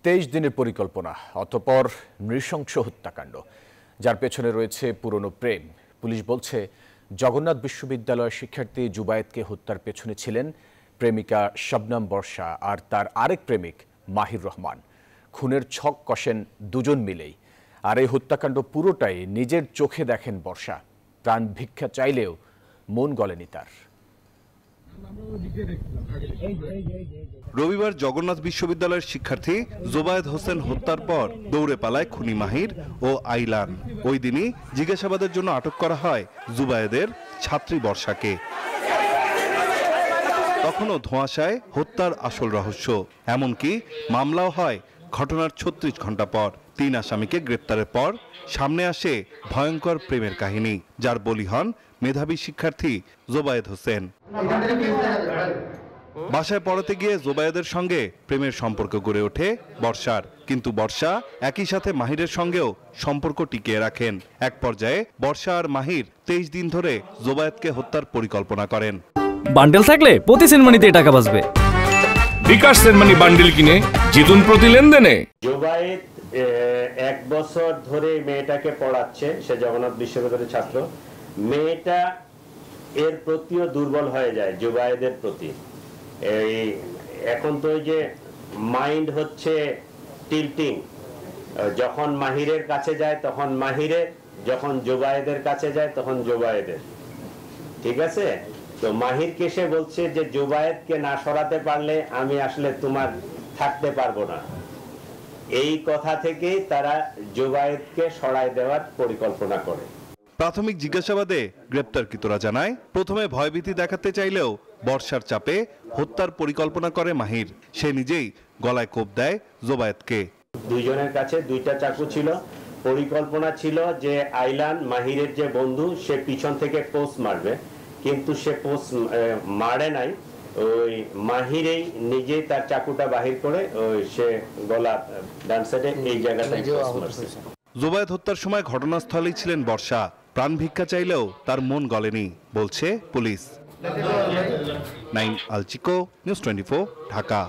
23 দিনের পরিকল্পনা অতঃপর নৃশংস হত্যাকাণ্ড যার পেছনে রয়েছে পুরনো প্রেম। পুলিশ বলছে জগন্নাথ বিশ্ববিদ্যালয়ের শিক্ষার্থী জুবায়েদকে হত্যার পেছনে ছিলেন প্রেমিকা শবনম বর্ষা আর তার আরেক প্রেমিক মাহির রহমান। খুনের ছক কষেন দুজন মিলেই। আর এই হত্যাকাণ্ড পুরোটাই নিজের চোখে দেখেন বর্ষা। প্রাণ ভিক্ষা চাইলেও মন গলেনি তার। রবিবার জগন্নাথ বিশ্ববিদ্যালয়ের শিক্ষার্থী জুবায়েদ হোসেন হত্যার পর দৌড়ে পালায় খুনি মাহির ও আইলান। ওই দিনই জিজ্ঞাসাবাদের জন্য আটক করা হয় জুবায়েদের ছাত্রী বর্ষাকে। তখনও ধোঁয়াশায় হত্যার আসল রহস্য, এমনকি মামলাও হয় ঘটনার ৩৬ ঘন্টা পর। ৩ আসামিকে গ্রেপ্তারের পর সামনে আসে ভয়ঙ্কর প্রেমের কাহিনী, যার বলি হন মেধাবী শিক্ষার্থী জুবায়েদ হোসেন। বাসায় পড়াতে গিয়ে জুবায়েদের সঙ্গে প্রেমের সম্পর্ক গড়ে ওঠে বর্ষার, কিন্তু বর্ষা একই সাথে মাহিরের সঙ্গেও সম্পর্ক টিকিয়ে রাখেন। এক পর্যায়ে বর্ষা আর মাহির 23 দিন ধরে জুবায়েদকে হত্যার পরিকল্পনা করেন। বান্ডেল থাকলে প্রতি সেনমানিতে টাকা বাঁচবে। বিকাশ সেনমানি বান্ডেল কিনে জিতুন প্রতি লেনদেনে। জুবায়েদ 1 বছর ধরে মেয়েটাকে পড়াচ্ছে, সে জগন্নাথ বিশ্ববিদ্যালয়ের ছাত্র। মেয়েটা এর প্রতিও দুর্বল হয়ে যায় জুবায়েদের প্রতি। এখন তো যে মাইন্ড হচ্ছে টিল্টিং, যখন মাহিরের কাছে যায় তখন মাহিরের, যখন জুবায়েদের কাছে যায় তখন জুবায়েদের। ঠিক আছে, তো মাহিরকে সে বলছে যে জুবায়েদকে না সরাতে পারলে আমি আসলে তোমার থাকতে পারবো না। এই কথা থেকেই তারা জুবায়েদকে সরায় দেওয়ার পরিকল্পনা করে। প্রাথমিক জিজ্ঞাসাবাদে গ্রেপ্তারকৃতরা জানায়, প্রথমে ভয়ভীতি দেখাতে চাইলেও বর্ষার চাপে হত্যার পরিকল্পনা করে মাহির। সে নিজেই গলায় কোপ দেয় জুবায়েদকে। দুইজনের কাছে 2টা চাকু ছিল। পরিকল্পনা ছিল যে আইলান মাহিরের যে বন্ধু, সে পিছন থেকে পোস্ট মারবে, কিন্তু সে পোস্ট মারে নাই। ওই মাহিরেই নিজেই তার চাকুটা বাহির করে সে গলা ডান সাইডে এই জায়গাটায় পোস্ট মারছে। জুবায়েদ হত্যার সময় ঘটনাস্থলেই ছিলেন বর্ষা। প্রাণ ভিক্ষা চাইলেও তার মন গলেনি বলছে পুলিশ। নাইম আলচিকো, নিউজ 24, ঢাকা।